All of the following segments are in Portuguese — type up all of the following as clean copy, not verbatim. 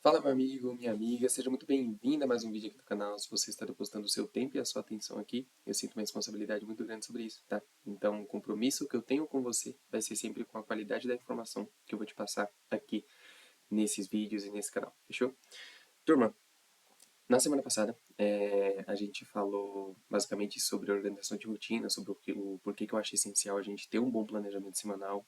Fala, meu amigo, minha amiga, seja muito bem-vinda a mais um vídeo aqui do canal. Se você está depositando o seu tempo e a sua atenção aqui, eu sinto uma responsabilidade muito grande sobre isso, tá? Então, o compromisso que eu tenho com você vai ser sempre com a qualidade da informação que eu vou te passar aqui nesses vídeos e nesse canal, fechou? Turma, na semana passada, a gente falou basicamente sobre organização de rotina, sobre o porquê que eu acho essencial a gente ter um bom planejamento semanal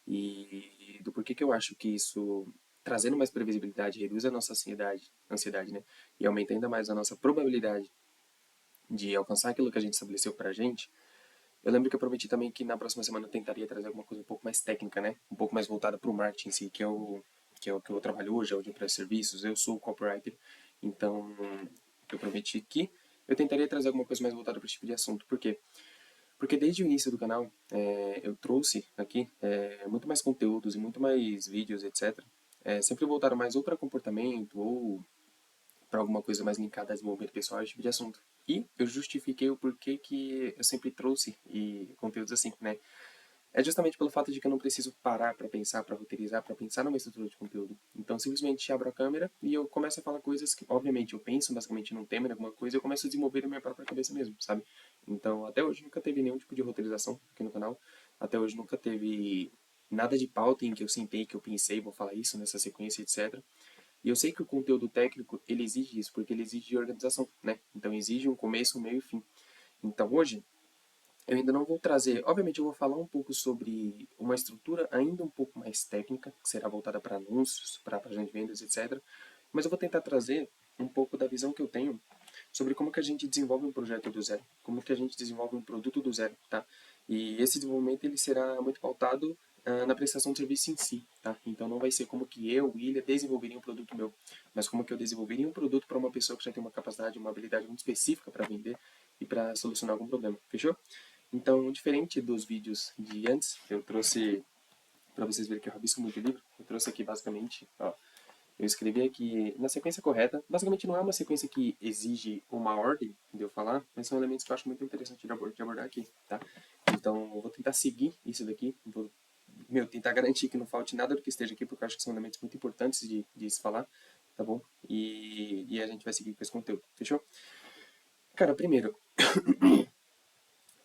e do porquê que eu acho que isso, trazendo mais previsibilidade, reduz a nossa ansiedade, né? E aumenta ainda mais a nossa probabilidade de alcançar aquilo que a gente estabeleceu pra gente. Eu lembro que eu prometi também que na próxima semana eu tentaria trazer alguma coisa um pouco mais técnica, né? Um pouco mais voltada para o marketing em si, que é o que eu trabalho hoje, é onde eu presto serviços. Eu sou copywriter, então eu prometi que eu tentaria trazer alguma coisa mais voltada para esse tipo de assunto. Por quê? Porque desde o início do canal eu trouxe aqui muito mais conteúdos e muito mais vídeos, etc. Sempre voltaram mais ou para comportamento ou para alguma coisa mais linkada a desenvolvimento pessoal, esse tipo de assunto. E eu justifiquei o porquê que eu sempre trouxe conteúdos assim, né? É justamente pelo fato de que eu não preciso parar para pensar, para roteirizar, para pensar numa estrutura de conteúdo. Então, simplesmente abro a câmera e eu começo a falar coisas que, obviamente, eu penso basicamente num tema, em alguma coisa, e eu começo a desenvolver na minha própria cabeça mesmo, sabe? Então, até hoje nunca teve nenhum tipo de roteirização aqui no canal. Até hoje nunca teve nada de pauta em que eu sentei, que eu pensei, vou falar isso nessa sequência, etc. E eu sei que o conteúdo técnico, ele exige isso, porque ele exige organização, né? Então, exige um começo, um meio e fim. Então, hoje, eu ainda não vou trazer, obviamente eu vou falar um pouco sobre uma estrutura ainda um pouco mais técnica, que será voltada para anúncios, para páginas de vendas, etc. Mas eu vou tentar trazer um pouco da visão que eu tenho sobre como que a gente desenvolve um projeto do zero, como que a gente desenvolve um produto do zero, tá? E esse desenvolvimento ele será muito pautado na prestação de serviço em si, tá? Então não vai ser como que eu, William, desenvolveria um produto meu, mas como que eu desenvolveria um produto para uma pessoa que já tem uma capacidade, uma habilidade muito específica para vender e para solucionar algum problema, fechou? Então, diferente dos vídeos de antes, eu trouxe, para vocês verem que eu rabisco muito o livro, eu trouxe aqui basicamente, ó, eu escrevi aqui na sequência correta. Basicamente não é uma sequência que exige uma ordem de eu falar, mas são elementos que eu acho muito interessante de abordar aqui, tá? Então, eu vou tentar seguir isso daqui, vou, tentar garantir que não falte nada do que esteja aqui, porque eu acho que são elementos muito importantes de se falar, tá bom? E a gente vai seguir com esse conteúdo, fechou? Cara, primeiro,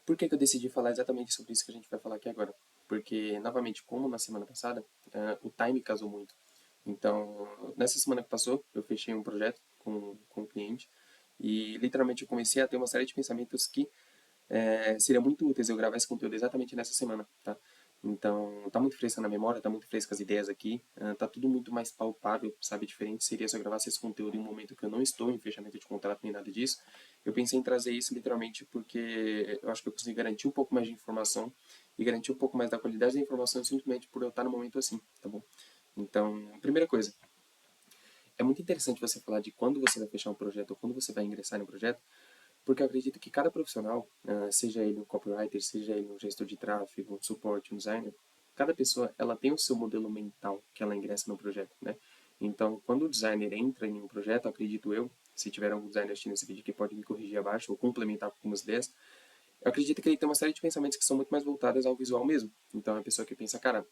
por que que eu decidi falar exatamente sobre isso que a gente vai falar aqui agora? Porque, novamente, como na semana passada, o time casou muito. Então, nessa semana que passou, eu fechei um projeto com um cliente e, literalmente, eu comecei a ter uma série de pensamentos que seria muito úteis eu gravar esse conteúdo exatamente nessa semana, tá? Então, tá muito fresca na memória, tá muito fresca as ideias aqui, tá tudo muito mais palpável, sabe? Diferente seria se eu gravasse esse conteúdo em um momento que eu não estou em fechamento de contrato nem nada disso. Eu pensei em trazer isso literalmente porque eu acho que eu consegui garantir um pouco mais de informação e garantir um pouco mais da qualidade da informação simplesmente por eu estar no momento assim, tá bom? Então, primeira coisa, é muito interessante você falar de quando você vai fechar um projeto ou quando você vai ingressar em um projeto, porque eu acredito que cada profissional, seja ele um copywriter, seja ele um gestor de tráfego, um suporte, um designer, cada pessoa ela tem o seu modelo mental que ela ingressa no projeto, né? Então, quando o designer entra em um projeto, acredito eu, se tiver algum designer assistindo esse vídeo que pode me corrigir abaixo ou complementar com algumas ideias, eu acredito que ele tem uma série de pensamentos que são muito mais voltadas ao visual mesmo. Então, é a pessoa que pensa, cara,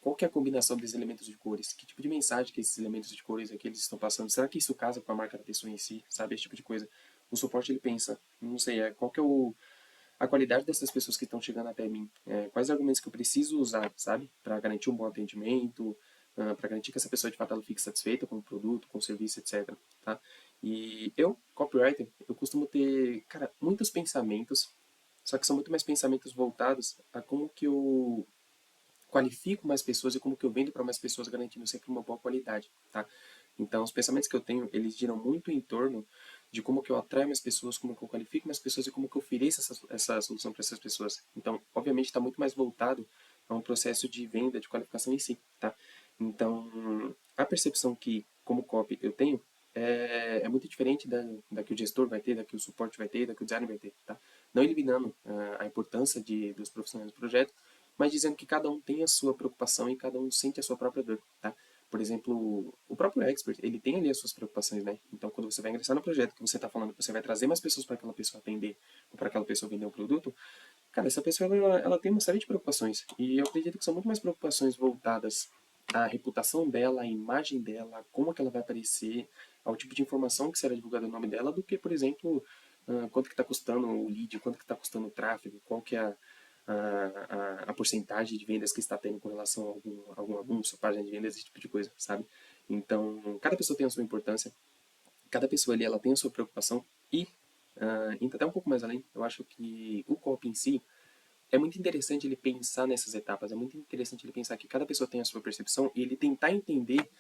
qual que é a combinação desses elementos de cores? Que tipo de mensagem que esses elementos de cores aqui eles estão passando? Será que isso casa com a marca da pessoa em si? Sabe? Esse tipo de coisa. O suporte ele pensa, não sei, qual que é a qualidade dessas pessoas que estão chegando até mim? Quais argumentos que eu preciso usar, sabe? Para garantir um bom atendimento, para garantir que essa pessoa de fato ela fique satisfeita com o produto, com o serviço, etc. Tá? E eu, copywriter, eu costumo ter, cara, muitos pensamentos, só que são muito mais pensamentos voltados a como que eu qualifico mais pessoas e como que eu vendo para mais pessoas, garantindo sempre uma boa qualidade, tá? Então, os pensamentos que eu tenho, eles giram muito em torno de como que eu atraio mais pessoas, como que eu qualifico mais pessoas e como que eu ofereço essa solução para essas pessoas. Então, obviamente, está muito mais voltado a um processo de venda, de qualificação em si, tá? Então, a percepção que, como copy, eu tenho é muito diferente da que o gestor vai ter, da que o suporte vai ter, da que o designer vai ter, tá? Não eliminando a importância dos profissionais do projeto, mas dizendo que cada um tem a sua preocupação e cada um sente a sua própria dor, tá? Por exemplo, o próprio expert, ele tem ali as suas preocupações, né? Então, quando você vai ingressar no projeto que você está falando que você vai trazer mais pessoas para aquela pessoa atender ou para aquela pessoa vender um produto, cara, essa pessoa ela tem uma série de preocupações e eu acredito que são muito mais preocupações voltadas a reputação dela, a imagem dela, como que ela vai aparecer, ao tipo de informação que será divulgada no nome dela, do que, por exemplo, quanto que está custando o lead, quanto que está custando o tráfego, qual que é a porcentagem de vendas que está tendo com relação a algum anúncio, página de vendas, esse tipo de coisa, sabe? Então, cada pessoa tem a sua importância, cada pessoa ali ela tem a sua preocupação e, indo até um pouco mais além, eu acho que o copy em si, é muito interessante ele pensar nessas etapas, é muito interessante ele pensar que cada pessoa tem a sua percepção e ele tentar entender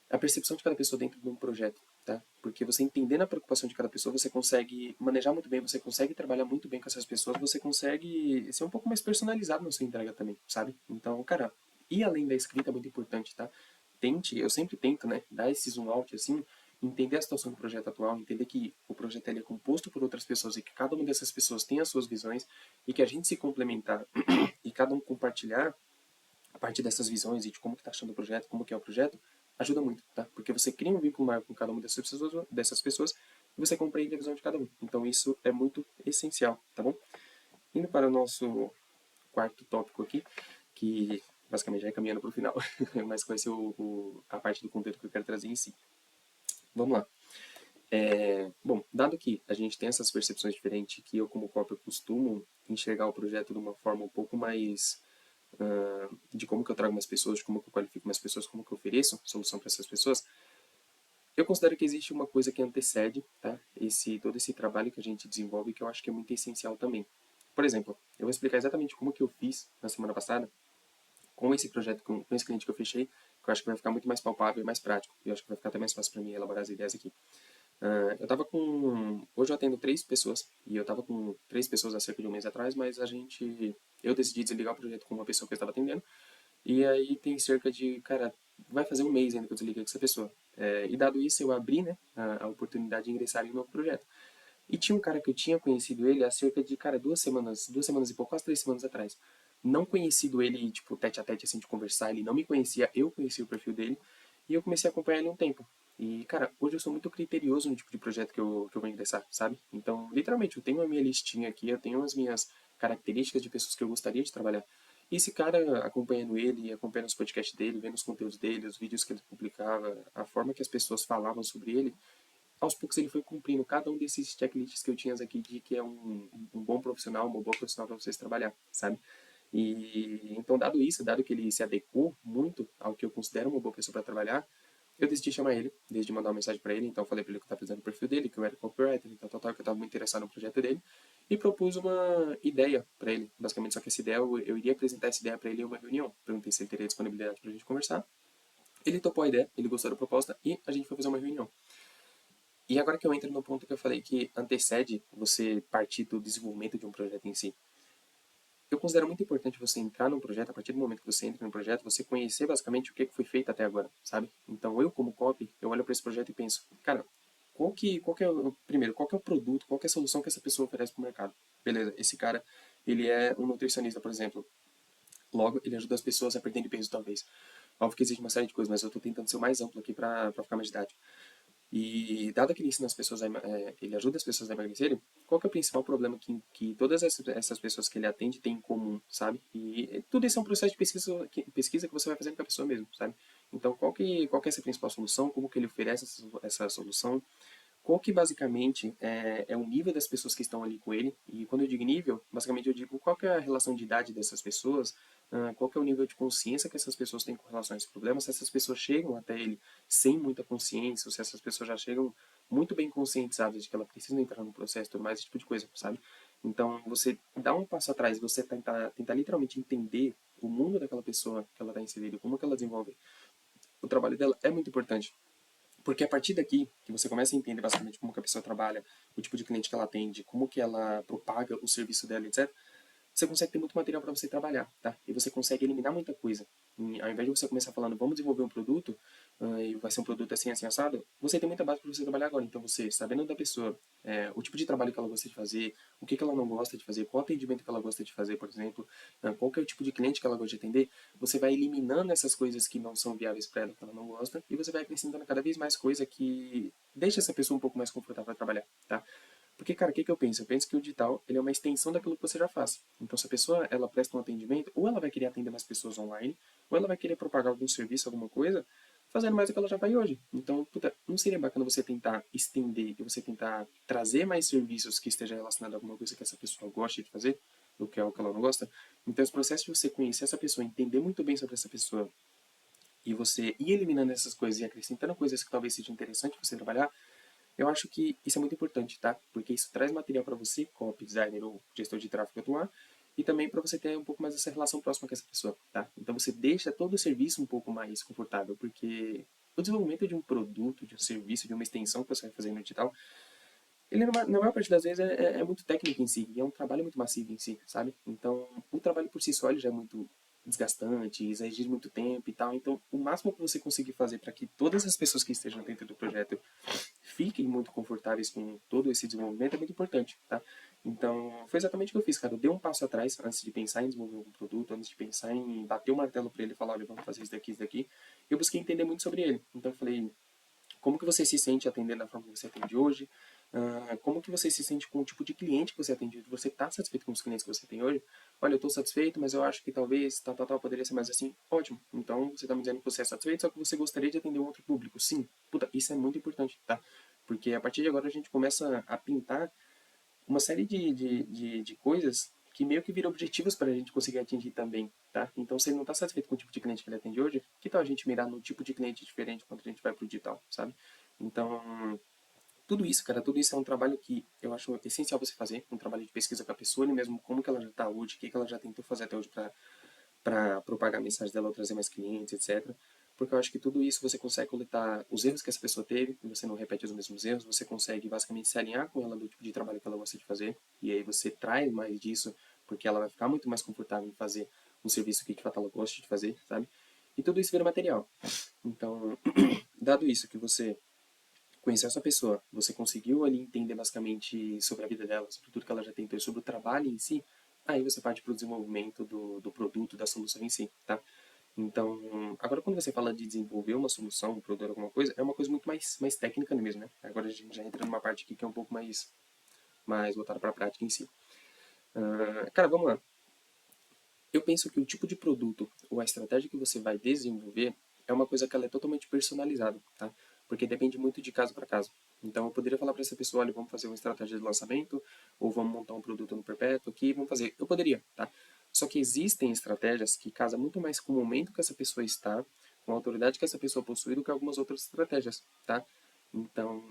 a percepção de cada pessoa dentro de um projeto, tá? Porque você entendendo a preocupação de cada pessoa, você consegue manejar muito bem, você consegue trabalhar muito bem com essas pessoas, você consegue ser um pouco mais personalizado na sua entrega também, sabe? Então, cara, ir além da escrita é muito importante, tá? Tente, eu sempre tento, né, dar esse zoom out, assim, entender a situação do projeto atual, entender que o projeto ele é composto por outras pessoas e que cada uma dessas pessoas tem as suas visões e que a gente se complementar e cada um compartilhar a partir dessas visões e de como que tá achando o projeto, como que é o projeto, ajuda muito, tá? Porque você cria um vínculo maior com cada uma dessas pessoas e você compreende a visão de cada um. Então isso é muito essencial, tá bom? Indo para o nosso quarto tópico aqui, que basicamente já é caminhando para o final, mas que vai ser a parte do conteúdo que eu quero trazer em si. Vamos lá. Bom, dado que a gente tem essas percepções diferentes, que eu como copy costumo enxergar o projeto de uma forma um pouco mais de como que eu trago mais pessoas, de como que eu qualifico mais pessoas, como que eu ofereço solução para essas pessoas, eu considero que existe uma coisa que antecede, tá? Todo esse trabalho que a gente desenvolve que eu acho que é muito essencial também. Por exemplo, eu vou explicar exatamente como que eu fiz na semana passada com esse projeto, com esse cliente que eu fechei, que eu acho que vai ficar muito mais palpável e mais prático. E eu acho que vai ficar até mais fácil para mim elaborar as ideias aqui. Eu tava com. Hoje eu atendo 3 pessoas, e eu tava com 3 pessoas há cerca de um mês atrás, mas a gente. Eu decidi desligar o projeto com uma pessoa que eu estava atendendo, e aí tem cerca de, cara, vai fazer um mês ainda que eu desliguei com essa pessoa. E dado isso, eu abri, né, a oportunidade de ingressar em um novo projeto. E tinha um cara que eu tinha conhecido ele há cerca de, cara, 2 semanas e pouco, quase 3 semanas atrás. Não conhecido ele, tipo, tete a tete, assim, de conversar, ele não me conhecia, eu conhecia o perfil dele, e eu comecei a acompanhar ele um tempo. E, cara, hoje eu sou muito criterioso no tipo de projeto que eu vou ingressar, sabe? Então, literalmente, eu tenho a minha listinha aqui, eu tenho as minhas características de pessoas que eu gostaria de trabalhar. E esse cara, acompanhando ele, acompanhando os podcasts dele, vendo os conteúdos dele, os vídeos que ele publicava, a forma que as pessoas falavam sobre ele, aos poucos ele foi cumprindo cada um desses checklists que eu tinha aqui de que é um bom profissional, uma boa profissional para vocês trabalhar, sabe? E então, dado isso, dado que ele se adequou muito ao que eu considero uma boa pessoa para trabalhar, eu decidi chamar ele, desde mandar uma mensagem para ele, então eu falei para ele que eu estava fazendo o perfil dele, que eu era copywriter, que eu estava muito interessado no projeto dele, e propus uma ideia para ele, basicamente, só que essa ideia, eu iria apresentar essa ideia para ele em uma reunião, perguntei se ele teria disponibilidade para a gente conversar, ele topou a ideia, ele gostou da proposta, e a gente foi fazer uma reunião. E agora que eu entro no ponto que eu falei que antecede você partir do desenvolvimento de um projeto em si, eu considero muito importante você entrar num projeto, a partir do momento que você entra no projeto, você conhecer basicamente o que foi feito até agora, sabe? Então eu, como copy, eu olho para esse projeto e penso, cara, qual que é primeiro, qual que é o produto, qual que é a solução que essa pessoa oferece para o mercado? Beleza, esse cara, ele é um nutricionista, por exemplo. Logo, ele ajuda as pessoas a perderem peso, talvez. Óbvio que existe uma série de coisas, mas eu estou tentando ser o mais amplo aqui para ficar mais didático. E dado que ele ensina as pessoas, ele ajuda as pessoas a emagrecerem, qual que é o principal problema que todas essas pessoas que ele atende têm em comum, sabe? E tudo isso é um processo de pesquisa que você vai fazendo com a pessoa mesmo, sabe? Então, qual que é essa principal solução? Como que ele oferece essa solução? Qual que basicamente é o nível das pessoas que estão ali com ele? E quando eu digo nível, basicamente eu digo qual que é a relação de idade dessas pessoas, qual que é o nível de consciência que essas pessoas têm com relação a esse problema, se essas pessoas chegam até ele sem muita consciência, ou se essas pessoas já chegam muito bem conscientizadas de que ela precisa entrar no processo e tudo mais, esse tipo de coisa, sabe? Então, você dá um passo atrás, você tentar literalmente entender o mundo daquela pessoa que ela está inserida, como que ela desenvolve o trabalho dela, é muito importante. Porque a partir daqui, que você começa a entender basicamente como que a pessoa trabalha, o tipo de cliente que ela atende, como que ela propaga o serviço dela, etc., você consegue ter muito material para você trabalhar, tá? E você consegue eliminar muita coisa. Ao invés de você começar falando, vamos desenvolver um produto, e vai ser um produto assim, assim, assado, você tem muita base para você trabalhar agora. Então, você, sabendo da pessoa, o tipo de trabalho que ela gosta de fazer, o que ela não gosta de fazer, qual atendimento que ela gosta de fazer, por exemplo, qual que é o tipo de cliente que ela gosta de atender, você vai eliminando essas coisas que não são viáveis para ela, que ela não gosta, e você vai acrescentando cada vez mais coisa que deixa essa pessoa um pouco mais confortável para trabalhar, tá? Porque, cara, o que eu penso? Eu penso que o digital, ele é uma extensão daquilo que você já faz. Então, se a pessoa, ela presta um atendimento, ou ela vai querer atender mais pessoas online, ou ela vai querer propagar algum serviço, alguma coisa, fazendo mais do que ela já faz hoje. Então, puta, não seria bacana você tentar estender e você tentar trazer mais serviços que esteja relacionado a alguma coisa que essa pessoa gosta de fazer, do que é o que ela não gosta? Então, esse processo de você conhecer essa pessoa, entender muito bem sobre essa pessoa, e você ir eliminando essas coisas e acrescentando coisas que talvez seja interessante você trabalhar, eu acho que isso é muito importante, tá? Porque isso traz material para você, copy, designer ou gestor de tráfego atuar, e também para você ter um pouco mais essa relação próxima com essa pessoa, tá? Então você deixa todo o serviço um pouco mais confortável, porque o desenvolvimento de um produto, de um serviço, de uma extensão que você vai fazer no digital, ele na maior parte das vezes é muito técnico em si, e é um trabalho muito massivo em si, sabe? Então, o trabalho por si só ele já é muito desgastante, exige muito tempo e tal. Então, o máximo que você conseguir fazer para que todas as pessoas que estejam dentro do projeto fiquem muito confortáveis com todo esse desenvolvimento é muito importante, tá? Então, foi exatamente o que eu fiz, cara. Eu dei um passo atrás antes de pensar em desenvolver um produto, antes de pensar em bater o martelo para ele e falar, olha, vamos fazer isso daqui, isso daqui. Eu busquei entender muito sobre ele. Então, eu falei, como que você se sente atendendo da forma que você atende hoje? Como que você se sente com o tipo de cliente que você atende? Você está satisfeito com os clientes que você tem hoje? Olha, eu estou satisfeito, mas eu acho que talvez tal, poderia ser mais assim. Ótimo. Então, você está me dizendo que você é satisfeito, só que você gostaria de atender um outro público. Sim. Puta, isso é muito importante, tá? Porque a partir de agora a gente começa a pintar uma série de coisas que meio que viram objetivos para a gente conseguir atingir também, tá? Então, se ele não está satisfeito com o tipo de cliente que ele atende hoje, que tal a gente mirar no tipo de cliente diferente quando a gente vai para o digital, sabe? Então, tudo isso, cara, tudo isso é um trabalho que eu acho essencial você fazer, um trabalho de pesquisa com a pessoa, ali mesmo como que ela já está hoje, o que ela já tentou fazer até hoje para propagar a mensagem dela ou trazer mais clientes, etc. Porque eu acho que tudo isso você consegue coletar os erros que essa pessoa teve, e você não repete os mesmos erros, você consegue basicamente se alinhar com ela do tipo de trabalho que ela gosta de fazer, e aí você traz mais disso, porque ela vai ficar muito mais confortável em fazer um serviço que de fato ela gosta de fazer, sabe? E tudo isso vira material. Então, dado isso que você conhecer essa pessoa, você conseguiu ali entender basicamente sobre a vida dela, sobre tudo que ela já tentou, sobre o trabalho em si, aí você parte para o desenvolvimento do produto, da solução em si, tá? Então, agora quando você fala de desenvolver uma solução, um produto, alguma coisa, é uma coisa muito mais técnica mesmo, né? Agora a gente já entra numa parte aqui que é um pouco mais voltada para a prática em si. Cara, vamos lá. Eu penso que o tipo de produto ou a estratégia que você vai desenvolver é uma coisa que ela é totalmente personalizada, tá? Porque depende muito de caso para caso. Então, eu poderia falar para essa pessoa, olha, vamos fazer uma estratégia de lançamento, ou vamos montar um produto no perpétuo aqui, vamos fazer. Eu poderia, tá? Só que existem estratégias que casam muito mais com o momento que essa pessoa está, com a autoridade que essa pessoa possui, do que algumas outras estratégias, tá? Então,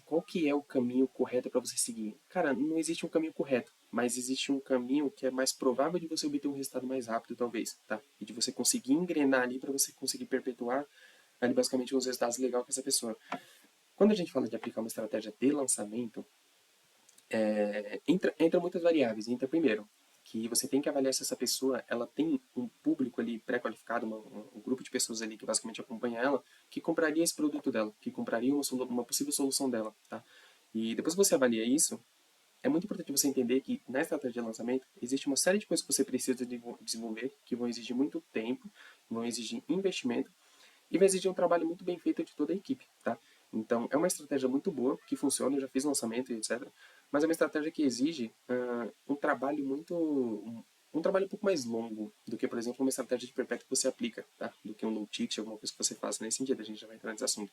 qual que é o caminho correto para você seguir? Cara, não existe um caminho correto, mas existe um caminho que é mais provável de você obter um resultado mais rápido, talvez, tá? E de você conseguir engrenar ali para você conseguir perpetuar ali basicamente os resultados legais com essa pessoa. Quando a gente fala de aplicar uma estratégia de lançamento, entra muitas variáveis. Entra primeiro que você tem que avaliar se essa pessoa ela tem um público ali pré-qualificado, um grupo de pessoas ali que basicamente acompanha ela, que compraria esse produto dela, que compraria uma possível solução dela, tá? E depois que você avalia isso, é muito importante você entender que na estratégia de lançamento existe uma série de coisas que você precisa desenvolver, que vão exigir muito tempo, vão exigir investimento e vai exigir um trabalho muito bem feito de toda a equipe, tá? Então, é uma estratégia muito boa, que funciona, eu já fiz lançamento e etc. Mas é uma estratégia que exige um trabalho um trabalho um pouco mais longo do que, por exemplo, uma estratégia de perpétuo que você aplica, tá? Do que um low ticket, alguma coisa que você faça nesse sentido. A gente já vai entrar nesse assunto.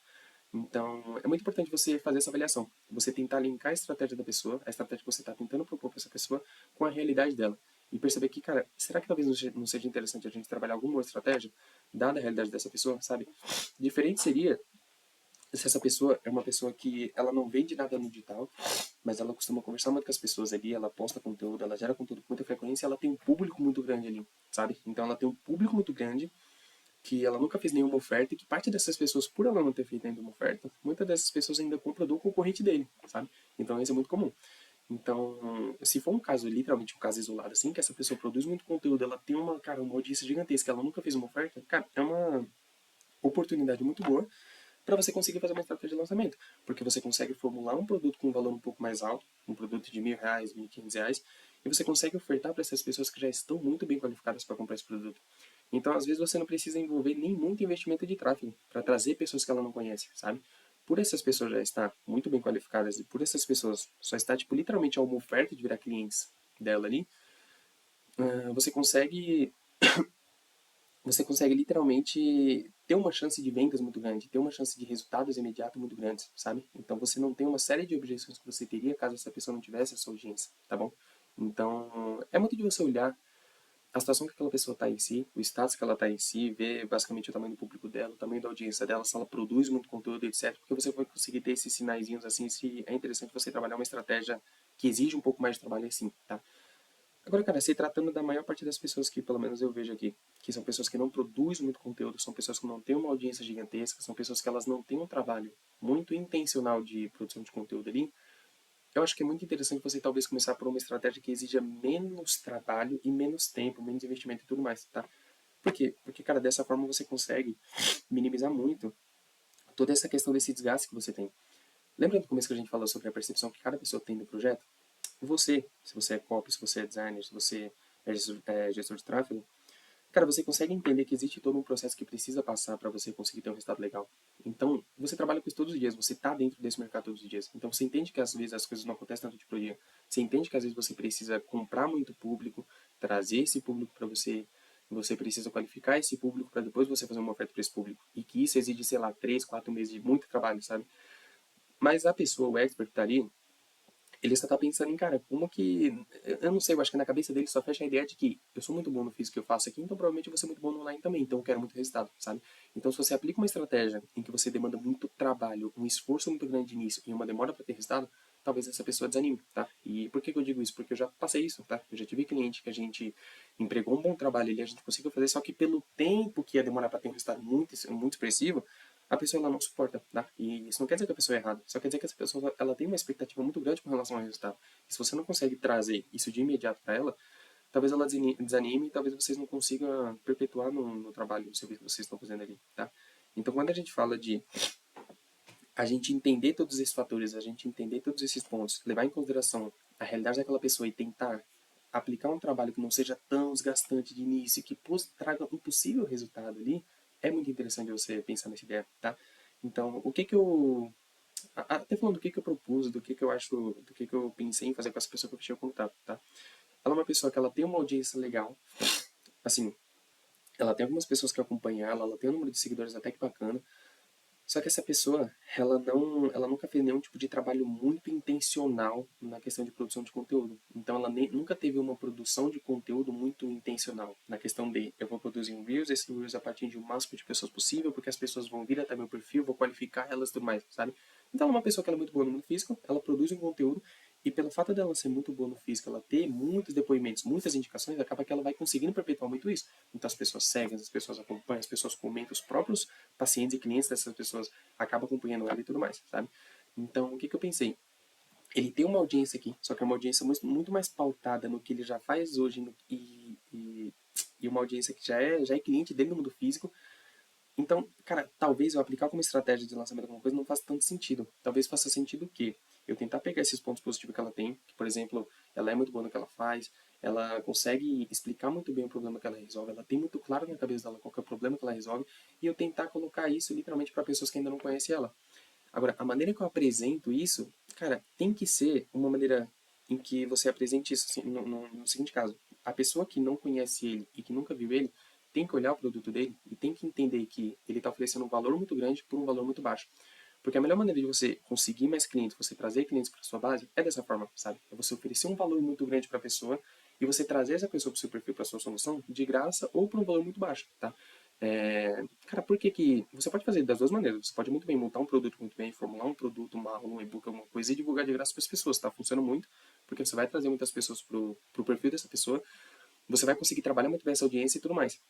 Então, é muito importante você fazer essa avaliação. Você tentar linkar a estratégia da pessoa, a estratégia que você está tentando propor para essa pessoa, com a realidade dela. E perceber que, cara, será que talvez não seja interessante a gente trabalhar alguma outra estratégia, dada a realidade dessa pessoa, sabe? Diferente seria se essa pessoa é uma pessoa que ela não vende nada no digital, mas ela costuma conversar muito com as pessoas ali, ela posta conteúdo, ela gera conteúdo com muita frequência, ela tem um público muito grande ali, sabe? Então ela tem um público muito grande que ela nunca fez nenhuma oferta e que parte dessas pessoas, por ela não ter feito ainda uma oferta, muitas dessas pessoas ainda compram do concorrente dele, sabe? Então isso é muito comum. Então, se for um caso, literalmente um caso isolado assim, que essa pessoa produz muito conteúdo, ela tem uma audiência gigantesca, ela nunca fez uma oferta, cara, é uma oportunidade muito boa para você conseguir fazer uma estratégia de lançamento, porque você consegue formular um produto com um valor um pouco mais alto, um produto de R$ 1.000, R$ 1.500, e você consegue ofertar para essas pessoas que já estão muito bem qualificadas para comprar esse produto. Então, às vezes, você não precisa envolver nem muito investimento de tráfego para trazer pessoas que ela não conhece, sabe? por essas pessoas já estar muito bem qualificadas e por essas pessoas só estar, tipo, literalmente a uma oferta de virar clientes dela ali, você consegue literalmente ter uma chance de vendas muito grande, ter uma chance de resultados imediatos muito grandes, sabe? Então você não tem uma série de objeções que você teria caso essa pessoa não tivesse essa audiência, tá bom? Então é muito de você olhar a situação que aquela pessoa está em si, o status que ela está em si, ver basicamente o tamanho do público dela, o tamanho da audiência dela, se ela produz muito conteúdo, etc. Porque você vai conseguir ter esses sinaizinhos assim, se é interessante você trabalhar uma estratégia que exige um pouco mais de trabalho assim, tá? Agora, cara, se tratando da maior parte das pessoas que, pelo menos eu vejo aqui, que são pessoas que não produzem muito conteúdo, são pessoas que não têm uma audiência gigantesca, são pessoas que elas não têm um trabalho muito intencional de produção de conteúdo ali, eu acho que é muito interessante você talvez começar por uma estratégia que exija menos trabalho e menos tempo, menos investimento e tudo mais, tá? Por quê? Porque, cara, dessa forma você consegue minimizar muito toda essa questão desse desgaste que você tem. Lembra do começo que a gente falou sobre a percepção que cada pessoa tem do projeto? Você, se você é copy, se você é designer, se você é gestor de tráfego, cara, você consegue entender que existe todo um processo que precisa passar para você conseguir ter um resultado legal. Então, você trabalha com isso todos os dias, você está dentro desse mercado todos os dias. Então, você entende que às vezes as coisas não acontecem tanto de por dia. Você entende que às vezes você precisa comprar muito público, trazer esse público para você, você precisa qualificar esse público para depois você fazer uma oferta para esse público. E que isso exige, sei lá, 3, 4 meses de muito trabalho, sabe? Mas a pessoa, o expert que tá ali, ele só tá pensando em, cara, como que. Eu não sei, eu acho que na cabeça dele só fecha a ideia de que eu sou muito bom no físico que eu faço aqui, então provavelmente eu vou ser muito bom no online também, então eu quero muito resultado, sabe? Então se você aplica uma estratégia em que você demanda muito trabalho, um esforço muito grande de início e uma demora para ter resultado, talvez essa pessoa desanime, tá? E por que eu digo isso? Porque eu já passei isso, tá? Eu já tive cliente que a gente empregou um bom trabalho ali, a gente conseguiu fazer, só que pelo tempo que ia demorar para ter um resultado muito expressivo, a pessoa ela não suporta, tá? E isso não quer dizer que a pessoa é errada, só quer dizer que essa pessoa ela tem uma expectativa muito grande com relação ao resultado. E se você não consegue trazer isso de imediato para ela, talvez ela desanime e talvez vocês não consigam perpetuar no trabalho, no serviço que vocês estão fazendo ali, tá? Então, quando a gente fala de a gente entender todos esses fatores, a gente entender todos esses pontos, levar em consideração a realidade daquela pessoa e tentar aplicar um trabalho que não seja tão desgastante de início, que traga um possível resultado ali, é muito interessante você pensar nessa ideia, tá? Então, o que que eu... Até falando do que eu propus, do que eu acho, do que eu pensei em fazer com essa pessoa que eu fechei o contato, tá? Ela é uma pessoa que ela tem uma audiência legal, assim, ela tem algumas pessoas que acompanham ela, ela tem um número de seguidores até que bacana, só que essa pessoa, ela nunca fez nenhum tipo de trabalho muito intencional na questão de produção de conteúdo. Então ela nunca teve uma produção de conteúdo muito intencional. Na questão de, eu vou produzir um Reels, esse Reels a partir de o máximo de pessoas possível, porque as pessoas vão vir até meu perfil, vou qualificar elas e tudo mais, sabe? Então ela é uma pessoa que ela é muito boa no mundo físico, ela produz um conteúdo, e pelo fato dela ser muito boa no físico, ela ter muitos depoimentos, muitas indicações, acaba que ela vai conseguindo perpetuar muito isso. Então as pessoas seguem, as pessoas acompanham, as pessoas comentam, os próprios pacientes e clientes dessas pessoas acabam acompanhando ela e tudo mais, sabe? Então, o que que eu pensei? Ele tem uma audiência aqui, só que é uma audiência muito mais pautada no que ele já faz hoje e uma audiência que já é cliente dele no mundo físico. Então, cara, talvez eu aplicar como estratégia de lançamento alguma coisa não faça tanto sentido. Talvez faça sentido o quê? Eu tentar pegar esses pontos positivos que ela tem, que, por exemplo, ela é muito boa no que ela faz, ela consegue explicar muito bem o problema que ela resolve, ela tem muito claro na cabeça dela qual é o problema que ela resolve, e eu tentar colocar isso literalmente para pessoas que ainda não conhecem ela. Agora, a maneira que eu apresento isso, cara, tem que ser uma maneira em que você apresente isso assim, no seguinte caso. A pessoa que não conhece ele e que nunca viu ele, tem que olhar o produto dele e tem que entender que ele está oferecendo um valor muito grande por um valor muito baixo. Porque a melhor maneira de você conseguir mais clientes, você trazer clientes para sua base, é dessa forma, sabe? É você oferecer um valor muito grande para a pessoa e você trazer essa pessoa para o seu perfil, para sua solução, de graça ou por um valor muito baixo, tá? Cara, por que que... Você pode fazer das duas maneiras. Você pode muito bem montar um produto muito bem, formular um produto, um e-book, alguma coisa e divulgar de graça para as pessoas, tá? Funciona muito, porque você vai trazer muitas pessoas pro perfil dessa pessoa, você vai conseguir trabalhar muito bem essa audiência e tudo mais.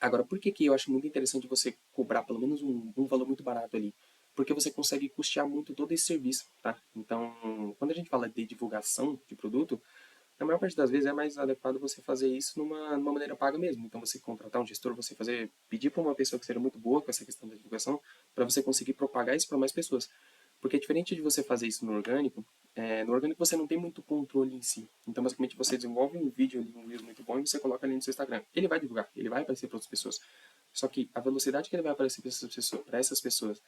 Agora, por que que eu acho muito interessante você cobrar pelo menos um valor muito barato ali? Porque você consegue custear muito todo esse serviço, tá? Então, quando a gente fala de divulgação de produto, na maior parte das vezes é mais adequado você fazer isso numa maneira paga mesmo. Então, você contratar um gestor, você pedir para uma pessoa que seja muito boa com essa questão da divulgação, para você conseguir propagar isso para mais pessoas. Porque é diferente de você fazer isso no orgânico você não tem muito controle em si. Então, basicamente, você desenvolve um vídeo ali, um Reels muito bom, e você coloca ali no seu Instagram. Ele vai divulgar, ele vai aparecer para outras pessoas. Só que a velocidade que ele vai aparecer para essas pessoas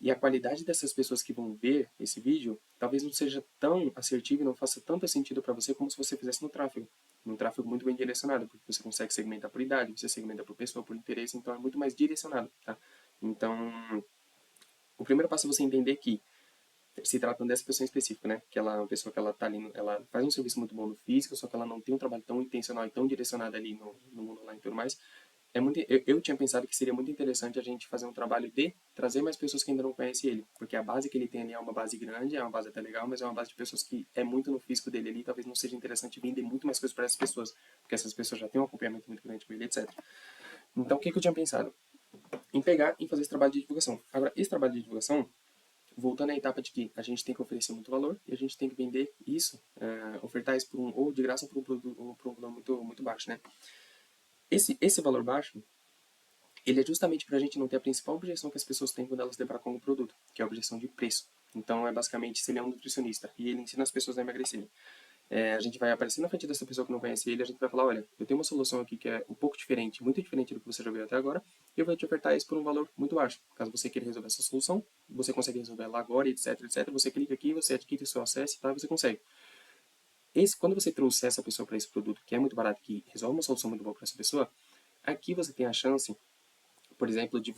E a qualidade dessas pessoas que vão ver esse vídeo talvez não seja tão assertiva e não faça tanto sentido para você como se você fizesse no tráfego. Num tráfego muito bem direcionado, porque você consegue segmentar por idade, você segmenta por pessoa, por interesse, então é muito mais direcionado, tá? Então, o primeiro passo é você entender que se tratando dessa pessoa em específico, né? Que ela é uma pessoa que ela tá ali, ela faz um serviço muito bom no físico, só que ela não tem um trabalho tão intencional e tão direcionado ali no mundo online e tudo mais. Eu tinha pensado que seria muito interessante a gente fazer um trabalho de trazer mais pessoas que ainda não conhecem ele, porque a base que ele tem ali é uma base grande, é uma base até legal, mas é uma base de pessoas que é muito no físico dele ali, talvez não seja interessante vender muito mais coisas para essas pessoas, porque essas pessoas já têm um acompanhamento muito grande com ele, etc. Então, o que eu tinha pensado? Em pegar e fazer esse trabalho de divulgação. Agora, esse trabalho de divulgação, voltando à etapa de que a gente tem que oferecer muito valor e a gente tem que vender isso, ofertar isso por ou de graça por um produto ou por um valor muito baixo, né? Esse valor baixo, ele é justamente para a gente não ter a principal objeção que as pessoas têm quando elas deparam com o produto, que é a objeção de preço. Então, é basicamente, se ele é um nutricionista e ele ensina as pessoas a emagrecerem, a gente vai aparecer na frente dessa pessoa que não conhece ele, a gente vai falar, olha, eu tenho uma solução aqui que é um pouco diferente, muito diferente do que você já viu até agora, e eu vou te ofertar isso por um valor muito baixo. Caso você queira resolver essa solução, você consegue resolver ela agora, etc, etc. Você clica aqui, você adquire o seu acesso, tá? Você consegue. Quando você trouxer essa pessoa para esse produto, que é muito barato, que resolve uma solução muito boa para essa pessoa, aqui você tem a chance, por exemplo, de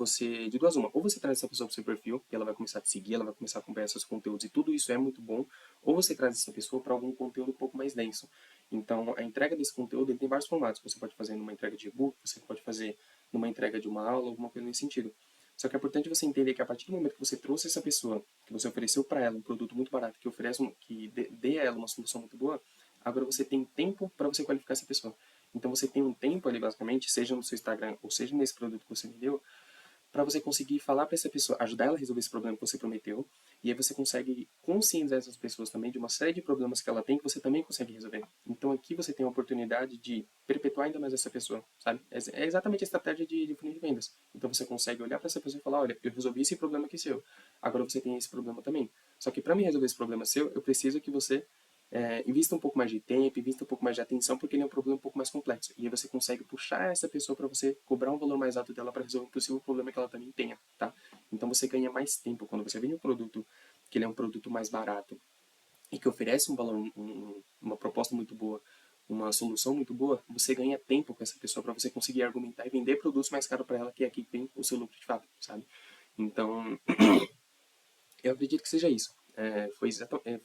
duas uma. Ou você traz essa pessoa para o seu perfil, e ela vai começar a te seguir, ela vai começar a acompanhar seus conteúdos, e tudo isso é muito bom. Ou você traz essa pessoa para algum conteúdo um pouco mais denso. Então, a entrega desse conteúdo ele tem vários formatos. Você pode fazer numa entrega de e-book, você pode fazer numa entrega de uma aula, alguma coisa nesse sentido. Só que é importante você entender que a partir do momento que você trouxe essa pessoa, que você ofereceu para ela um produto muito barato, que oferece, que dê a ela uma solução muito boa, agora você tem tempo para você qualificar essa pessoa. Então você tem um tempo ali, basicamente, seja no seu Instagram ou seja nesse produto que você vendeu, para você conseguir falar para essa pessoa, ajudar ela a resolver esse problema que você prometeu, e aí você consegue conscientizar essas pessoas também de uma série de problemas que ela tem que você também consegue resolver. Então aqui você tem a oportunidade de perpetuar ainda mais essa pessoa, sabe? É exatamente a estratégia de funil de vendas. Então você consegue olhar para essa pessoa e falar, olha, eu resolvi esse problema aqui seu, agora você tem esse problema também. Só que para me resolver esse problema seu, eu preciso que você invista um pouco mais de tempo, invista um pouco mais de atenção, porque ele é um problema um pouco mais complexo. E aí você consegue puxar essa pessoa para você cobrar um valor mais alto dela para resolver um possível problema que ela também tenha, tá? Então você ganha mais tempo quando você vende um produto que ele é um produto mais barato e que oferece um valor, uma proposta muito boa, uma solução muito boa, você ganha tempo com essa pessoa para você conseguir argumentar e vender produtos mais caros para ela, que é aqui que vem o seu lucro de fato, sabe? Então, eu acredito que seja isso. Foi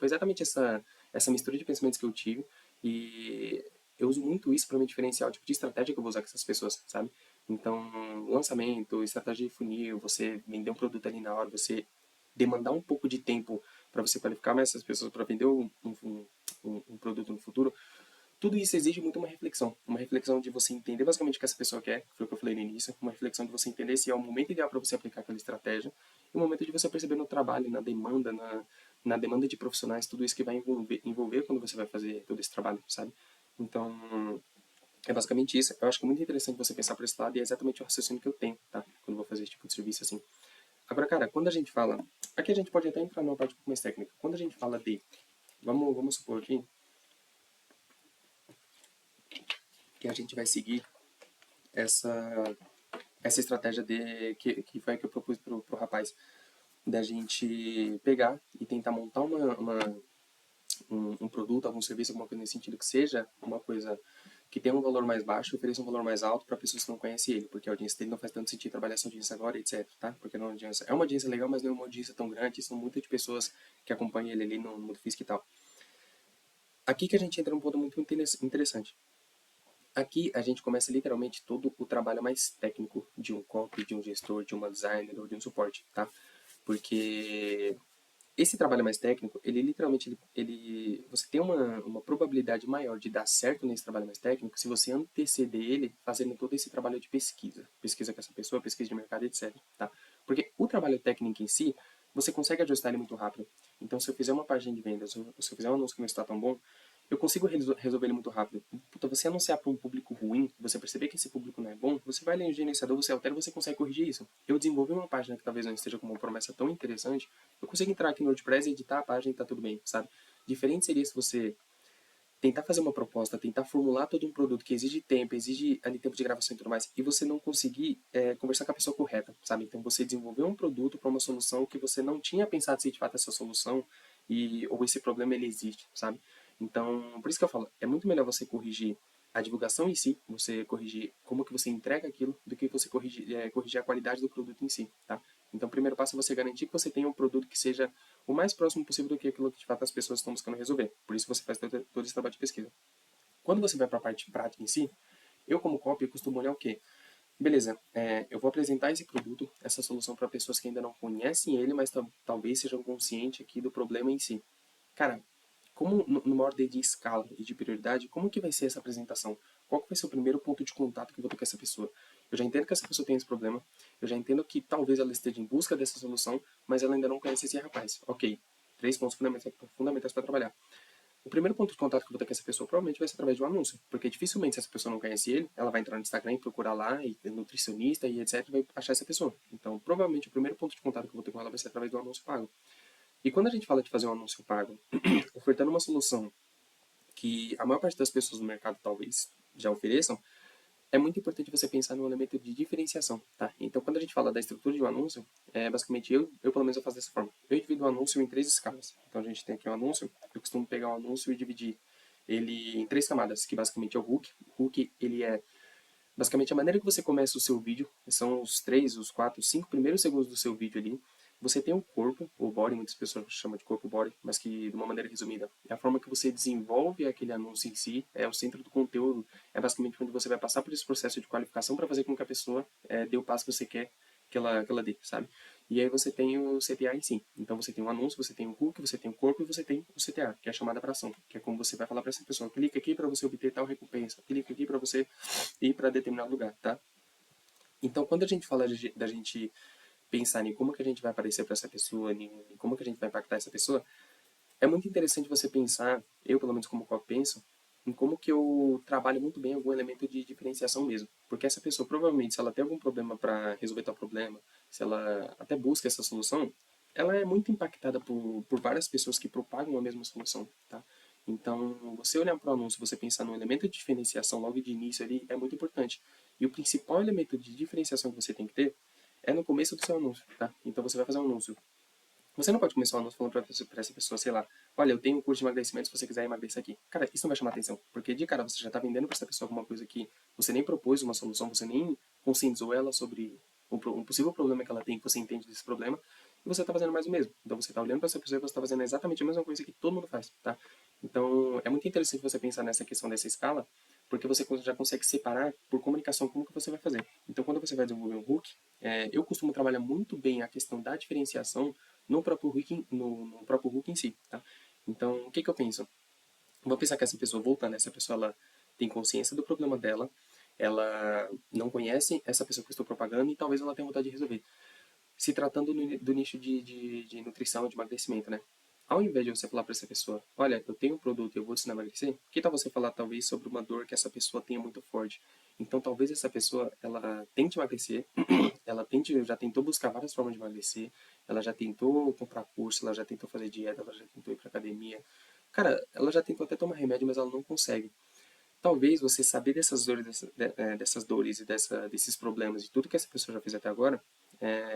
exatamente essa mistura de pensamentos que eu tive e eu uso muito isso para me diferenciar o tipo de estratégia que eu vou usar com essas pessoas, sabe? Então, lançamento, estratégia de funil, você vender um produto ali na hora, você demandar um pouco de tempo para você qualificar mais essas pessoas para vender um produto no futuro, tudo isso exige muito uma reflexão de você entender basicamente o que essa pessoa quer, que foi o que eu falei no início, uma reflexão de você entender se é o momento ideal para você aplicar aquela estratégia, e o momento de você perceber no trabalho, na demanda de profissionais, tudo isso que vai envolver quando você vai fazer todo esse trabalho, sabe? Então, é basicamente isso. Eu acho que é muito interessante você pensar por esse lado, e é exatamente o raciocínio que eu tenho, tá? Quando eu vou fazer esse tipo de serviço assim. Agora, cara, quando a gente fala. Aqui a gente pode até entrar numa parte um pouco mais técnica. Quando a gente fala de. Vamos supor aqui que a gente vai seguir essa essa estratégia que foi a que eu propus pro rapaz, da gente pegar e tentar montar um produto, algum serviço, alguma coisa nesse sentido, que seja uma coisa que tenha um valor mais baixo e ofereça um valor mais alto para pessoas que não conhecem ele, porque a audiência dele não faz tanto sentido trabalhar essa audiência agora, etc, tá? Porque não é uma audiência legal, mas não é uma audiência tão grande, são muitas de pessoas que acompanham ele ali no mundo físico e tal. Aqui que a gente entra num ponto muito interessante. Aqui a gente começa literalmente todo o trabalho mais técnico de um copy, de um gestor, de uma designer ou de um suporte, tá? Porque esse trabalho mais técnico, ele literalmente, você tem uma probabilidade maior de dar certo nesse trabalho mais técnico se você anteceder ele fazendo todo esse trabalho de pesquisa. Pesquisa com essa pessoa, pesquisa de mercado, etc. Tá? Porque o trabalho técnico em si, você consegue ajustar ele muito rápido. Então, se eu fizer uma página de vendas, ou se eu fizer um anúncio que não está tão bom, eu consigo resolver ele muito rápido. Puta, você anunciar para um público ruim, você perceber que esse público não é bom, você vai ler no gerenciador, você altera, você consegue corrigir isso. Eu desenvolvi uma página que talvez não esteja com uma promessa tão interessante, eu consigo entrar aqui no WordPress e editar a página e tá tudo bem, sabe? Diferente seria se você tentar fazer uma proposta, tentar formular todo um produto que exige tempo, exige ali tempo de gravação e tudo mais, e você não conseguir conversar com a pessoa correta, sabe? Então você desenvolveu um produto para uma solução que você não tinha pensado se de fato essa solução ou esse problema ele existe, sabe? Então, por isso que eu falo, é muito melhor você corrigir a divulgação em si, você corrigir como que você entrega aquilo, do que você corrigir a qualidade do produto em si, tá? Então, o primeiro passo é você garantir que você tenha um produto que seja o mais próximo possível do que aquilo que de fato as pessoas estão buscando resolver. Por isso você faz todo esse trabalho de pesquisa. Quando você vai para a parte prática em si, eu como copy costumo olhar o quê? Beleza, eu vou apresentar esse produto, essa solução para pessoas que ainda não conhecem ele, mas talvez sejam conscientes aqui do problema em si. Cara, como numa ordem de escala e de prioridade, como que vai ser essa apresentação? Qual que vai ser o primeiro ponto de contato que eu vou ter com essa pessoa? Eu já entendo que essa pessoa tem esse problema, eu já entendo que talvez ela esteja em busca dessa solução, mas ela ainda não conhece esse rapaz. Ok, 3 pontos fundamentais para trabalhar. O primeiro ponto de contato que eu vou ter com essa pessoa provavelmente vai ser através de um anúncio, porque dificilmente, se essa pessoa não conhece ele, ela vai entrar no Instagram e procurar lá, e nutricionista e etc, vai achar essa pessoa. Então, provavelmente, o primeiro ponto de contato que eu vou ter com ela vai ser através do anúncio pago. E quando a gente fala de fazer um anúncio pago, ofertando uma solução que a maior parte das pessoas no mercado talvez já ofereçam, é muito importante você pensar no elemento de diferenciação, tá? Então, quando a gente fala da estrutura de um anúncio, basicamente eu pelo menos eu faço dessa forma. Eu divido o anúncio em 3 escalas. Então, a gente tem aqui o anúncio, eu costumo pegar o anúncio e dividir ele em 3 camadas, que basicamente é o hook. O hook, ele é basicamente a maneira que você começa o seu vídeo, são os 3, os 4, os 5 primeiros segundos do seu vídeo ali. Você tem o corpo, o body, muitas pessoas chamam de corpo body, mas que de uma maneira resumida, é a forma que você desenvolve aquele anúncio em si, é o centro do conteúdo, é basicamente quando você vai passar por esse processo de qualificação para fazer com que a pessoa dê o passo que você quer que ela dê, sabe? E aí você tem o CTA em si. Então você tem o anúncio, você tem o hook, você tem o corpo e você tem o CTA, que é a chamada para ação, que é como você vai falar para essa pessoa, clica aqui para você obter tal recompensa, clica aqui para você ir para determinado lugar, tá? Então, quando a gente fala da gente pensar em como que a gente vai aparecer para essa pessoa, em como que a gente vai impactar essa pessoa, é muito interessante você pensar, eu pelo menos como eu penso, em como que eu trabalho muito bem algum elemento de diferenciação mesmo. Porque essa pessoa, provavelmente, se ela tem algum problema para resolver tal problema, se ela até busca essa solução, ela é muito impactada por várias pessoas que propagam a mesma solução, tá? Então, você olhar para o anúncio, você pensar no elemento de diferenciação logo de início ali é muito importante. E o principal elemento de diferenciação que você tem que ter é no começo do seu anúncio, tá? Então, você vai fazer um anúncio. Você não pode começar um anúncio falando pra essa pessoa, sei lá, olha, eu tenho um curso de emagrecimento, se você quiser emagrecer aqui. Cara, isso não vai chamar atenção, porque de cara você já tá vendendo pra essa pessoa alguma coisa que você nem propôs uma solução, você nem conscientizou ela sobre um possível problema que ela tem, que você entende desse problema, e você tá fazendo mais o mesmo. Então você tá olhando pra essa pessoa e você tá fazendo exatamente a mesma coisa que todo mundo faz, tá? Então é muito interessante você pensar nessa questão dessa escala, porque você já consegue separar por comunicação como que você vai fazer. Então quando você vai desenvolver um hook, eu costumo trabalhar muito bem a questão da diferenciação no próprio hook em si, tá? Então, o que eu penso? Vou pensar que essa pessoa, voltando, essa pessoa ela tem consciência do problema dela, ela não conhece essa pessoa que eu estou propagando e talvez ela tenha vontade de resolver. Se tratando do nicho de nutrição, de emagrecimento, né? Ao invés de você falar para essa pessoa, olha, eu tenho um produto e eu vou te ensinar a emagrecer, que tal você falar talvez sobre uma dor que essa pessoa tenha muito forte? Então talvez essa pessoa, ela tente emagrecer, já tentou buscar várias formas de emagrecer, ela já tentou comprar curso, ela já tentou fazer dieta, ela já tentou ir pra academia. Cara, ela já tentou até tomar remédio, mas ela não consegue. Talvez você saber dessas dores e desses problemas e tudo que essa pessoa já fez até agora,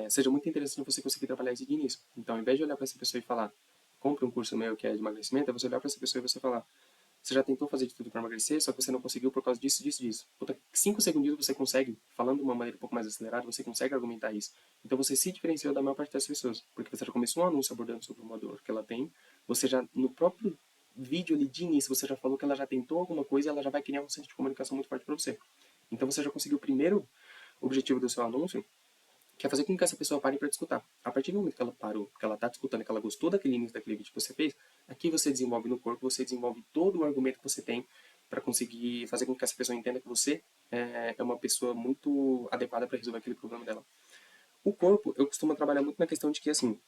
seja muito interessante você conseguir trabalhar isso de início. Então, ao invés de olhar para essa pessoa e falar, compre um curso meu que é de emagrecimento, é você olhar para essa pessoa e você falar, você já tentou fazer de tudo para emagrecer, só que você não conseguiu por causa disso, disso, disso. Puta, 5 segundinhos você consegue, falando de uma maneira um pouco mais acelerada, você consegue argumentar isso. Então você se diferenciou da maior parte das pessoas, porque você já começou um anúncio abordando sobre uma dor que ela tem, você já, no próprio vídeo ali de início, você já falou que ela já tentou alguma coisa e ela já vai criar um centro de comunicação muito forte para você. Então você já conseguiu o primeiro objetivo do seu anúncio, que é fazer com que essa pessoa pare para te escutar. A partir do momento que ela parou, que ela está te escutando, que ela gostou daquele início daquele vídeo que você fez, aqui você desenvolve no corpo, você desenvolve todo o argumento que você tem para conseguir fazer com que essa pessoa entenda que você é uma pessoa muito adequada para resolver aquele problema dela. O corpo, eu costumo trabalhar muito na questão de que, assim,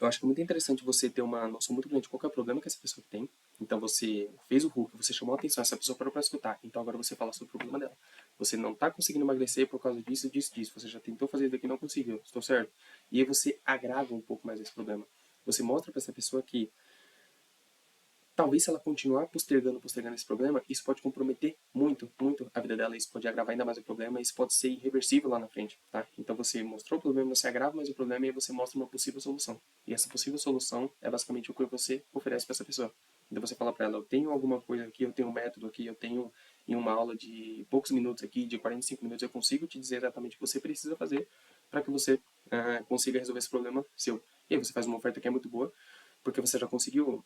eu acho que é muito interessante você ter uma noção muito grande de qual é o problema que essa pessoa tem. Então você fez o hook, você chamou a atenção, essa pessoa parou para escutar. Então agora você fala sobre o problema dela. Você não está conseguindo emagrecer por causa disso, disso, disso. Você já tentou fazer isso daqui e não conseguiu. Estou certo? E aí você agrava um pouco mais esse problema. Você mostra para essa pessoa que talvez se ela continuar postergando esse problema, isso pode comprometer muito, muito a vida dela, isso pode agravar ainda mais o problema, isso pode ser irreversível lá na frente, tá? Então você mostrou o problema, você agrava mais o problema e aí você mostra uma possível solução. E essa possível solução é basicamente o que você oferece para essa pessoa. Então você fala para ela, eu tenho alguma coisa aqui, eu tenho um método aqui, eu tenho em uma aula de poucos minutos aqui, de 45 minutos, eu consigo te dizer exatamente o que você precisa fazer para que você consiga resolver esse problema seu. E aí você faz uma oferta que é muito boa, porque você já conseguiu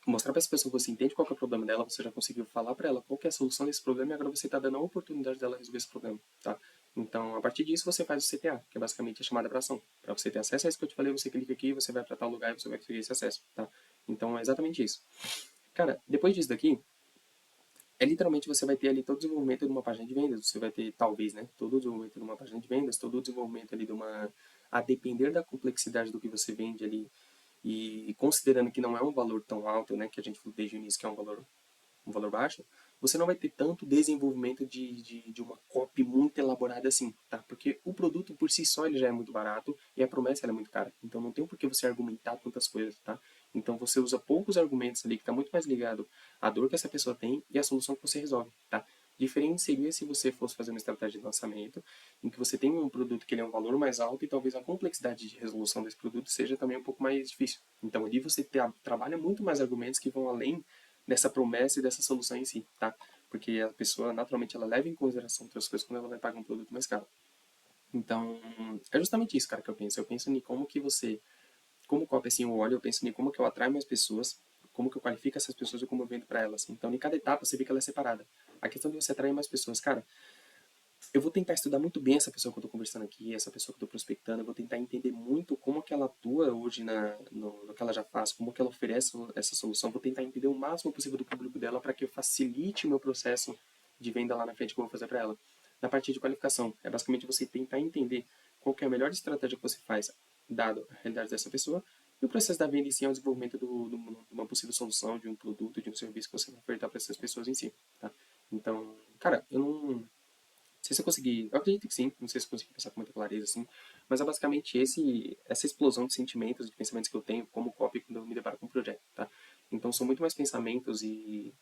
mostrar para essa pessoa que você entende qual que é o problema dela, você já conseguiu falar para ela qual que é a solução desse problema e agora você está dando a oportunidade dela resolver esse problema, tá? Então, a partir disso, você faz o CTA, que é basicamente a chamada para ação. Para você ter acesso a isso que eu te falei, você clica aqui, você vai para tal lugar e você vai conseguir esse acesso, tá? Então, é exatamente isso. Cara, depois disso daqui, literalmente você vai ter ali todo o desenvolvimento de uma página de vendas, você vai ter, talvez, né, todo o desenvolvimento de uma página de vendas, todo o desenvolvimento ali de uma... A depender da complexidade do que você vende ali, e considerando que não é um valor tão alto, né, que a gente falou desde o início que é um valor baixo, você não vai ter tanto desenvolvimento de uma copy muito elaborada assim, tá? Porque o produto por si só ele já é muito barato e a promessa ela é muito cara. Então não tem por que você argumentar tantas coisas, tá? Então você usa poucos argumentos ali que está muito mais ligado à dor que essa pessoa tem e à solução que você resolve, tá? Diferente seria se você fosse fazer uma estratégia de lançamento em que você tem um produto que ele é um valor mais alto e talvez a complexidade de resolução desse produto seja também um pouco mais difícil. Então ali você trabalha muito mais argumentos que vão além dessa promessa e dessa solução em si, tá? Porque a pessoa, naturalmente, ela leva em consideração outras coisas quando ela vai pagar um produto mais caro. Então, é justamente isso, cara, que eu penso. Eu penso em como que você, como copy, assim, eu olho, eu penso em como que eu atraio mais pessoas, como que eu qualifico essas pessoas e como eu vendo para elas. Então, em cada etapa, você vê que ela é separada. A questão de você atrair mais pessoas, cara, eu vou tentar estudar muito bem essa pessoa que eu estou conversando aqui, essa pessoa que eu estou prospectando, eu vou tentar entender muito como que ela atua hoje no que ela já faz, como que ela oferece essa solução, vou tentar entender o máximo possível do público dela para que eu facilite o meu processo de venda lá na frente que eu vou fazer para ela. Na parte de qualificação, é basicamente você tentar entender qual que é a melhor estratégia que você faz, dado a realidade dessa pessoa, e o processo da venda em si é o desenvolvimento de uma possível solução, de um produto, de um serviço que você vai ofertar para essas pessoas em si. Tá? Então, cara, eu não sei se eu conseguir, eu acredito que sim, não sei se eu consegui passar com muita clareza, assim, mas é basicamente essa explosão de sentimentos, de pensamentos que eu tenho como copy quando eu me deparo com um projeto, tá? Então são muito mais pensamentos e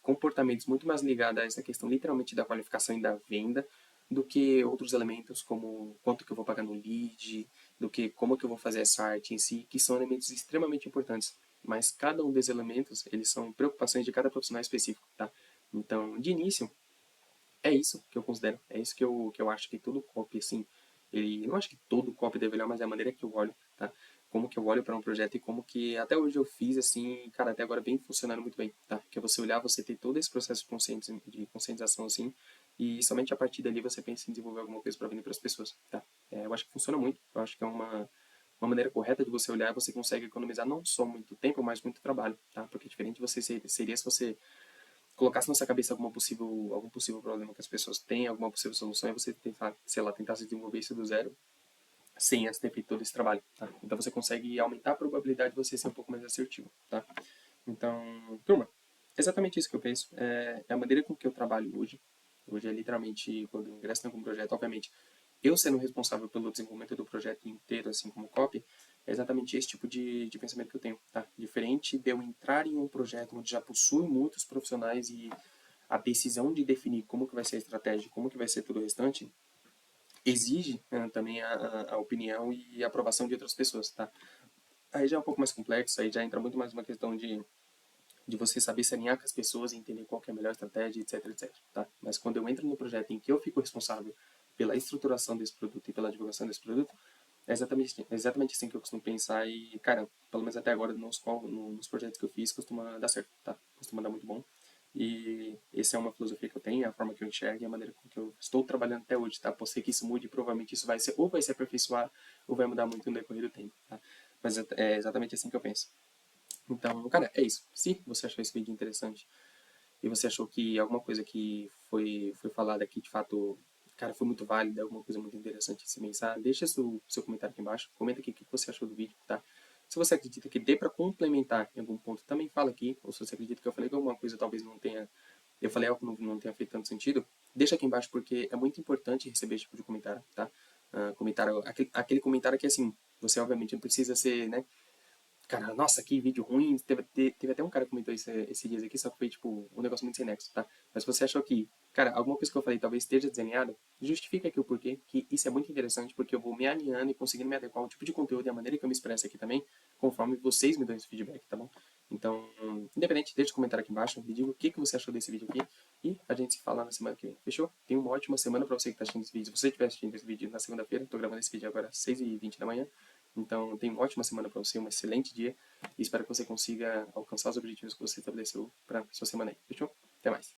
comportamentos muito mais ligados a essa questão literalmente da qualificação e da venda do que outros elementos como quanto que eu vou pagar no lead, do que como que eu vou fazer essa arte em si, que são elementos extremamente importantes. Mas cada um desses elementos, eles são preocupações de cada profissional específico, tá? Então, de início, é isso que eu considero. É isso que eu acho que todo copy, assim, ele, não acho que todo copy deve olhar, mas é a maneira que eu olho, tá? Como que eu olho para um projeto e como que até hoje eu fiz, assim, cara, até agora vem funcionando muito bem, tá? Porque você olhar, você ter todo esse processo de conscientização, assim, e somente a partir dali você pensa em desenvolver alguma coisa para vender para as pessoas, tá? Eu acho que funciona muito. Eu acho que é uma maneira correta de você olhar, você consegue economizar não só muito tempo, mas muito trabalho, tá? Porque diferente de você seria se você colocasse na sua cabeça algum possível problema que as pessoas têm, alguma possível solução, e você tentar, sei lá, tentar se desenvolver isso do zero, sem antes ter feito todo esse trabalho, tá? Então você consegue aumentar a probabilidade de você ser um pouco mais assertivo, tá? Então, turma, exatamente isso que eu penso. É a maneira com que eu trabalho hoje. Hoje é literalmente, quando eu ingresso em algum projeto, obviamente, eu sendo responsável pelo desenvolvimento do projeto inteiro, assim como copy, é exatamente esse tipo de pensamento que eu tenho, tá? Diferente de eu entrar em um projeto onde já possui muitos profissionais e a decisão de definir como que vai ser a estratégia, como que vai ser tudo o restante, exige também a opinião e a aprovação de outras pessoas, tá? Aí já é um pouco mais complexo, aí já entra muito mais uma questão de você saber se alinhar com as pessoas e entender qual que é a melhor estratégia, etc, etc, tá? Mas quando eu entro no projeto em que eu fico responsável pela estruturação desse produto e pela divulgação desse produto, é exatamente assim que eu costumo pensar e, cara, pelo menos até agora nos projetos que eu fiz, costuma dar certo, tá? Costuma dar muito bom. E essa é uma filosofia que eu tenho, é a forma que eu enxergo e a maneira com que eu estou trabalhando até hoje, tá? Pode ser que isso mude, provavelmente isso vai ser, ou vai se aperfeiçoar, ou vai mudar muito no decorrer do tempo, tá? Mas é exatamente assim que eu penso. Então, cara, é isso. Se você achou esse vídeo interessante e você achou que alguma coisa que foi falada aqui, de fato, cara, foi muito válida, alguma coisa muito interessante de se pensar, deixa seu comentário aqui embaixo, comenta aqui o que você achou do vídeo, tá? Se você acredita que dê para complementar em algum ponto, também fala aqui, ou se você acredita que eu falei que alguma coisa talvez não tenha, eu falei algo que não tenha feito tanto sentido, deixa aqui embaixo porque é muito importante receber esse tipo de comentário, tá? Comentário, aquele comentário que assim, você obviamente não precisa ser, né, Cara, nossa, que vídeo ruim. Teve até um cara que comentou esse dias aqui, só que foi, tipo, um negócio muito sem nexo, tá? Mas se você achou que, cara, alguma coisa que eu falei talvez esteja desalinhada, justifica aqui o porquê, que isso é muito interessante, porque eu vou me alinhando e conseguindo me adequar ao tipo de conteúdo e a maneira que eu me expresso aqui também, conforme vocês me dão esse feedback, tá bom? Então, independente, deixa um comentário aqui embaixo, me diga o que você achou desse vídeo aqui, e a gente se fala na semana que vem, fechou? Tenha uma ótima semana pra você que tá assistindo esse vídeo. Se você estiver assistindo esse vídeo na segunda-feira, tô gravando esse vídeo agora às 6h20 da manhã, então tenha uma ótima semana pra você, um excelente dia, e espero que você consiga alcançar os objetivos que você estabeleceu para sua semana aí. Fechou? Até mais.